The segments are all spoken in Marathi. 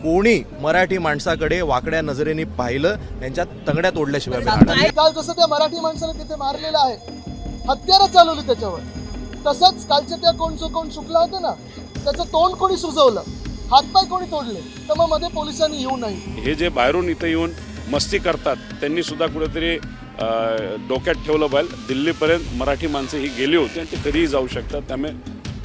कोणी मराठी माणसाकडे वाकड्या नजरेने पाहिलं त्यांच्या तंगड्या तोडल्याशिवाय मी राहणार नाही. काल जसं त्या मराठी माणसाला तिथे मारलेलं आहे, हत्यारं चालवली त्याच्यावर, तसंच कालच्या त्या कोण शुक्ला होते ना, त्याचं तोंड कोणी सुजवलं, हातपाय कोणी तोडले, तर मग मध्ये पोलिसांनी येऊ नये. हे जे बाहेरून इथे येऊन मस्ती करतात त्यांनी सुद्धा कुठेतरी डोक्यात ठेवलं पाहिजे. दिल्लीपर्यंत मराठी माणसं ही गेली होती आणि ते कधीही जाऊ शकतात, त्यामुळे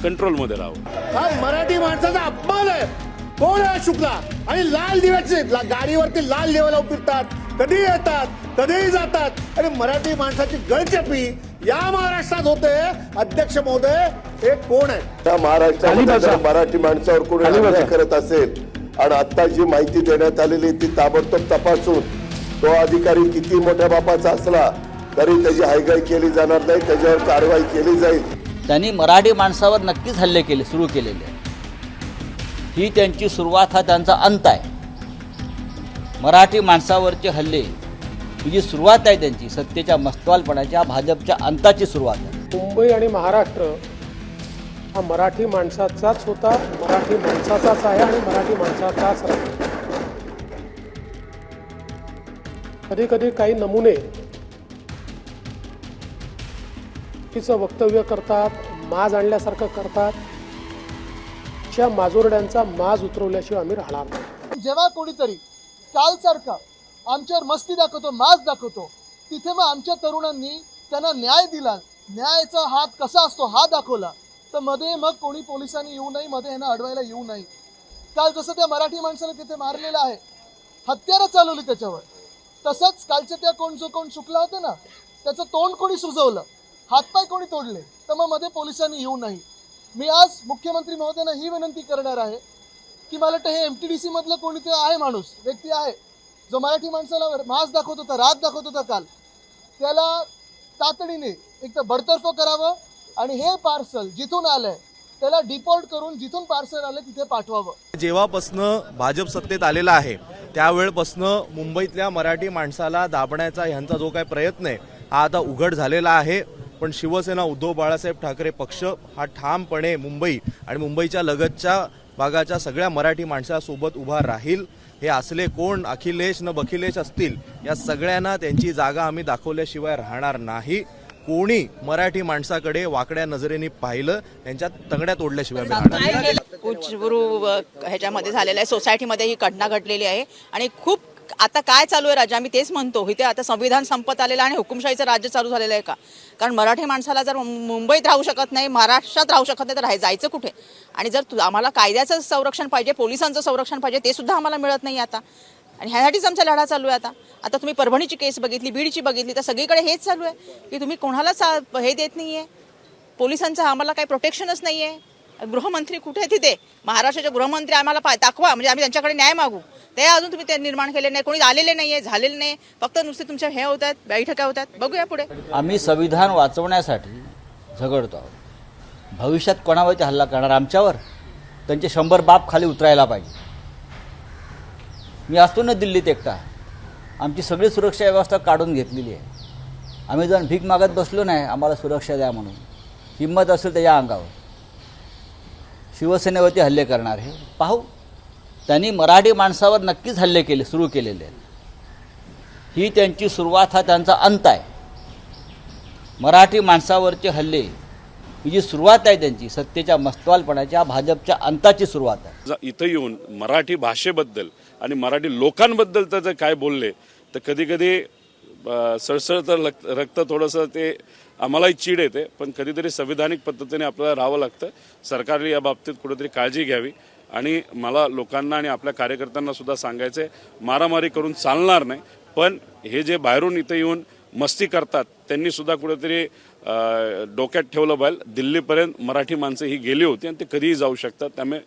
कंट्रोलमध्ये राहावं. हा मराठी माणसाचा अपमान आहे. कोण आहे शुक्ला? आणि लाल दिव्याचे गाडीवरती लाल दिवा लावून फिरतात, कधी येतात कधीही जातात. आणि मराठी माणसाची गळचेपी या महाराष्ट्रात होते. अध्यक्ष महोदय, हे कोण आहे? त्या महाराष्ट्रामध्ये जर मराठी माणसावर कोणी अन्याय करत असेल आणि आता जी माहिती देण्यात आलेली ती ताबडतोब तपासून तो अधिकारी किती मोठ्या बापाचा असला तरी त्याची हायगाई केली जाणार नाही, त्याच्यावर कारवाई केली जाईल. त्यांनी मराठी माणसावर नक्कीच हल्ले केले, सुरू केलेले. ही त्यांची सुरुवात, हा त्यांचा अंत आहे. मराठी माणसावरचे हल्ले ही जी सुरुवात आहे त्यांची सत्तेच्या मस्तवालपणाच्या, भाजपच्या अंताची सुरुवात आहे. मुंबई आणि महाराष्ट्र हा मराठी माणसाचाच होता, मराठी माणसाचाच आहे आणि मराठी माणसाचाच राहील. कधी कधी काही नमुने तिचं वक्तव्य करतात, माज आणल्यासारखं करतात. च्या माजोरड्यांचा माज उतरवल्याशिवाय आम्ही राहणार नाही. जेव्हा कोणीतरी कालसारखा आमच्यावर मस्ती दाखवतो, माज दाखवतो, तिथे मग आमच्या तरुणांनी त्यांना न्याय दिला, न्यायाचा हात कसा असतो हा दाखवला, तर मध्ये मग कोणी पोलिसांनी येऊ नये, मध्ये ह्यांना अडवायला येऊ नये. काल जसं त्या मराठी माणसाला तिथे मारलेलं आहे, हत्यारं चालवली त्याच्यावर, तसंच कालच्या त्या कोण शुक्ला होते ना, त्याचं तोंड कोणी सुजवलं, हातपाय कोणी तोडले, तर मग मध्ये पोलिसांनी येऊ नये. मी आज मुख्यमंत्री महोदयांना ही विनंती करणार आहे की मला वाटतं हे MTDC मधलं कोणीतरी आहे माणूस, व्यक्ती आहे, जो मराठी माणसाला मास दाखवत होता, राग दाखवत होता काल, त्याला तातडीने एक तर बडतर्फ करावं आणि हे पार्सल जिथून आलंय त्याला डिपोर्ट करून जिथून पार्सल आलं तिथे पाठवावं. जेव्हापासनं भाजप सत्तेत आलेला आहे त्यावेळेपासनं मुंबईतल्या मराठी माणसाला दाबण्याचा ह्यांचा जो काही प्रयत्न आहे हा आता उघड झालेला आहे. पण शिवसेना, उद्धव बाळासाहेब ठाकरे पक्ष हा ठामपणे मुंबई आणि मुंबईच्या लगतच्या भागाच्या सगळ्या मराठी माणसासोबत उभा राहील. हे असले कोण अखिलेश न बखिलेश असतील, या सगळ्यांना त्यांची जागा आम्ही दाखवल्याशिवाय राहणार नाही. कोणी मराठी माणसाकडे वाकड्या नजरेने पाहिलं त्यांच्या तंगड्या तोडल्याशिवाय मी राहणार नाही. उच्चगुरु ह्याच्यामध्ये झालेलं आहे, सोसायटीमध्ये ही घटना घडलेली आहे. आणि खूप आता काय चालू आहे राजा, मी तेच म्हणतो, इथे आता संविधान संपत आलेलं आहे आणि हुकुमशाहीचं राज्य चालू झालेलं आहे का? कारण मराठी माणसाला जर मुंबईत राहू शकत नाही, महाराष्ट्रात राहू शकत नाही, तर जायचं कुठे? आणि जर आम्हाला कायद्याचं संरक्षण पाहिजे, पोलिसांचं संरक्षण पाहिजे, ते सुद्धा आम्हाला मिळत नाही आता. आणि ह्यासाठीच आमचा लढा चालू आहे. आता तुम्ही परभणीची केस बघितली, बीडची बघितली, तर सगळीकडे हेच चालू आहे की तुम्ही कोणालाच हे देत नाही आहे, पोलिसांचं आम्हाला काही प्रोटेक्शनच नाही आहे. गृहमंत्री कुठे आहे? तिथे महाराष्ट्राचे गृहमंत्री आम्हाला दाखवा, म्हणजे आम्ही त्यांच्याकडे न्याय मागू. ते अजून तुम्ही ते निर्माण केले नाही, कोणी आलेले नाही आहे, झालेले नाही, फक्त नुसते तुमच्या हे होत आहेत, बैठका होत आहेत. बघूया पुढे. आम्ही संविधान वाचवण्यासाठी झगडतो आहोत. भविष्यात कोणावरती हल्ला करणार आमच्यावर, त्यांचे 100 बाप खाली उतरायला पाहिजे. मी असतो ना दिल्लीत एकटा, आमची सगळी सुरक्षा व्यवस्था काढून घेतलेली आहे. आम्ही जण भीक मागत बसलो नाही आम्हाला सुरक्षा द्या म्हणून. हिंमत असेल तर या अंगावर. शिवसेनेवरती हल्ले करणार हे पाहू. त्यांनी मराठी माणसावर नक्कीच हल्ले केले, सुरू केलेले. ही त्यांची सुरुवात, हा त्यांचा अंत आहे. मराठी माणसावरचे हल्ले ही जी सुरुवात आहे त्यांची सत्तेच्या मस्तवालपणाच्या, भाजपच्या अंताची सुरुवात आहे. इथं येऊन मराठी भाषेबद्दल आणि मराठी लोकांबद्दल तर जर काय बोलले तर कधी कधी सळसळतं रक्त थोडंसं, ते आम्हालाही चीड येते. पण कधीतरी संविधानिक पद्धतीने आपल्याला राहावं लागतं. सरकारने या बाबतीत कुठेतरी काळजी घ्यावी. आणि मला लोकांना आणि आपल्या कार्यकर्त्यांना सुद्धा सांगायचं आहे, मारामारी करून चालणार नाही. पण हे जे बाहेरून इथं येऊन मस्ती करतात त्यांनी सुद्धा कुठेतरी डोक्यात ठेवलं पाहिजे. दिल्लीपर्यंत मराठी माणसं ही गेली होती आणि ते कधीही जाऊ शकतात, त्यामुळे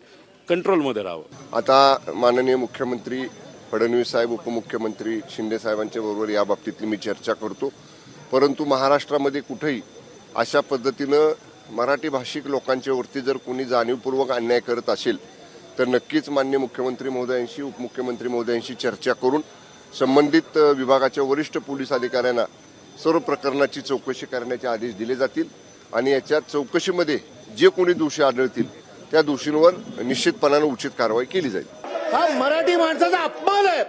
कंट्रोलमध्ये राहावं. आता माननीय मुख्यमंत्री फडणवीस साहेब, उपमुख्यमंत्री शिंदे साहेबांच्या बरोबर या बाबतीतली मी चर्चा करतो. परंतु महाराष्ट्रामध्ये कुठेही अशा पद्धतीनं मराठी भाषिक लोकांच्या वरती जर कोणी जाणीवपूर्वक अन्याय करत असेल तर नक्कीच माननीय मुख्यमंत्री महोदयांशी, उपमुख्यमंत्री महोदयांशी चर्चा करून संबंधित विभागाच्या वरिष्ठ पोलीस अधिकाऱ्यांना सर्व प्रकरणाची चौकशी करण्याचे आदेश दिले जातील. आणि याच्या चौकशीमध्ये जे कोणी दोषी आढळतील त्या दोषींवर निश्चितपणाने उचित कारवाई केली जाईल. हा मराठी माणसाचा अपमान आहे.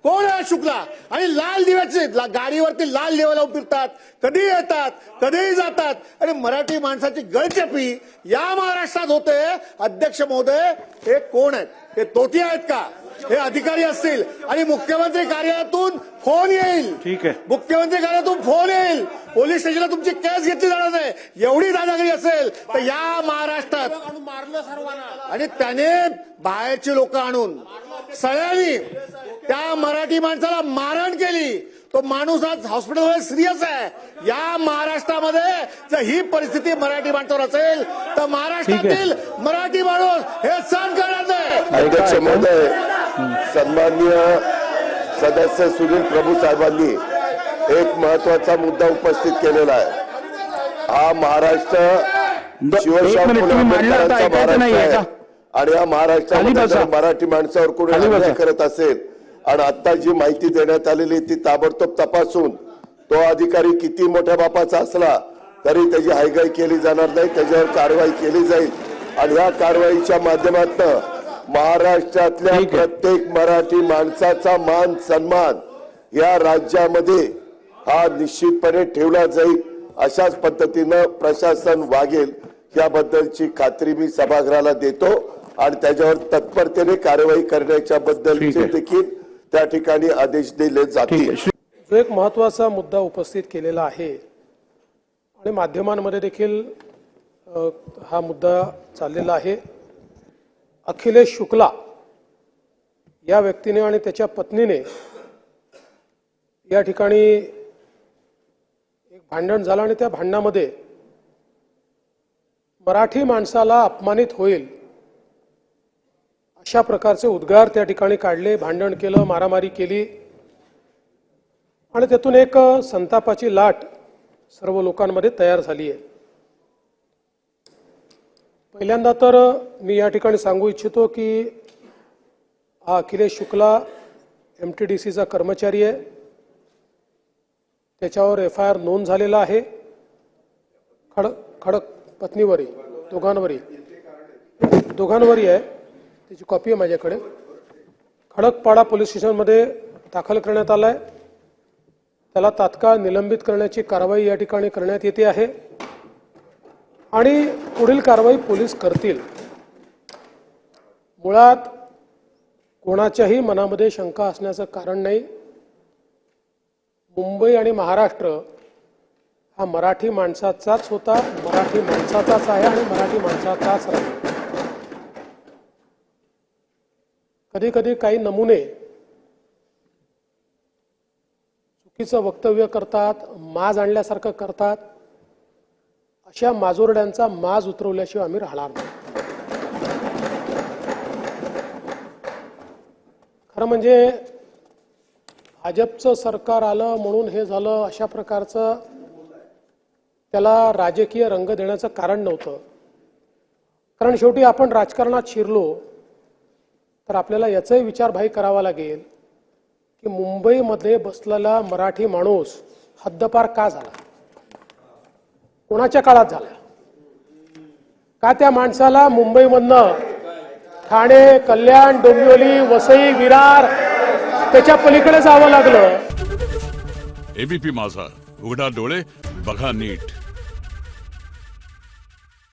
कोण आहे शुक्ला? आणि लाल दिव्याचे गाडीवरती लाल दिवे लावून फिरतात, कधी येतात कधीही जातात. आणि मराठी माणसाची गळचेपी या महाराष्ट्रात होते. अध्यक्ष महोदय, हे कोण आहेत? हे तोती आहेत का? हे अधिकारी असतील. आणि मुख्यमंत्री कार्यालयातून फोन येईल. ठीक आहे. मुख्यमंत्री कार्यालयातून फोन येईल. पोलीस स्टेशनला तुमची केस घेतली जाणार नाही. एवढी दादागिरी असेल तर या महाराष्ट्रात मारलं सर्वांना. आणि त्याने बाहेरची लोक आणून सगळ्यांनी त्या मराठी माणसाला मारहाण केली. तो माणूस आज हॉस्पिटलमध्ये सिरियस आहे. या महाराष्ट्रामध्ये जर ही परिस्थिती मराठी माणसावर असेल तर महाराष्ट्रातील मराठी माणूस हे सहन करणार नाही. अध्यक्ष महोदय, सन्माननीय सदस्य सुनील प्रभू साहेबांनी एक महत्वाचा मुद्दा उपस्थित केलेला आहे. हा महाराष्ट्र शिवशाहू फुले आंबेडकरांचा महाराष्ट्र आहे. आणि या महाराष्ट्रामध्ये जर मराठी माणसावर कोणी अन्याय करत असेल आणि आता जी माहिती देण्यात आलेली ती ताबडतोब तपासून तो अधिकारी किती मोठ्या बापाचा असला तरी त्याची हायगाई केली जाणार नाही. त्याच्यावर कारवाई केली जाईल. आणि या कारवाईच्या माध्यमातून महाराष्ट्रातल्या प्रत्येक मराठी माणसाचा मान सन्मान या राज्यामध्ये हा निश्चितपणे ठेवला जाईल. अशाच पद्धतीनं प्रशासन वागेल याबद्दलची खात्री मी सभागृहाला देतो. आणि त्याच्यावर तत्परतेने कारवाई करण्याच्या बद्दलचे देखील त्या ठिकाणी आदेश दिले जातील. जो एक महत्त्वाचा मुद्दा उपस्थित केलेला आहे आणि माध्यमांमध्ये देखील हा मुद्दा चाललेला आहे. अखिलेश शुक्ला या व्यक्तीने आणि त्याच्या पत्नीने या ठिकाणी एक भांडण झालं आणि त्या भांडणामध्ये मराठी माणसाला अपमानित होईल अशा प्रकारचे उद्गार त्या ठिकाणी काढले, भांडण केलं, मारामारी केली आणि त्यातून एक संतापाची लाट सर्व लोकांमध्ये तयार झाली आहे. पहिल्यांदा तर मी या ठिकाणी सांगू इच्छितो की हा अखिलेश शुक्ला MTDCचा कर्मचारी आहे. त्याच्यावर FIR नोंद झालेला आहे. खडक पत्नीवरही, दोघांवरही आहे. त्याची कॉपी आहे माझ्याकडे. खडकपाडा पोलीस स्टेशनमध्ये दाखल करण्यात आलाय. त्याला तात्काळ निलंबित करण्याची कारवाई या ठिकाणी करण्यात येते आहे आणि पुढील कारवाई पोलीस करतील. मुळात कोणाच्याही मनामध्ये शंका असण्याचं कारण नाही. मुंबई आणि महाराष्ट्र हा मराठी माणसाचाच होता, मराठी माणसाचाच आहे आणि मराठी माणसाचाच राहील. कधी कधी काही नमुने चुकीचं वक्तव्य करतात, माज आणल्यासारखं करतात. अशा माजोरड्यांचा माज उतरवल्याशिवाय आम्ही राहणार नाही. खरं म्हणजे भाजपचं सरकार आलं म्हणून हे झालं अशा प्रकारचं त्याला राजकीय रंग देण्याचं कारण नव्हतं. कारण शेवटी आपण राजकारणात शिरलो तर आपल्याला याचाही विचारभाई करावा लागेल की मुंबईमध्ये बसलेला मराठी माणूस हद्दपार का झाला, कोणाच्या काळात झाला, का त्या माणसाला मुंबईमधनं ठाणे, कल्याण, डोंबिवली, वसई, विरार त्याच्या पलीकडे जावं लागलं. ABP माझा, उघडा डोळे बघा नीट.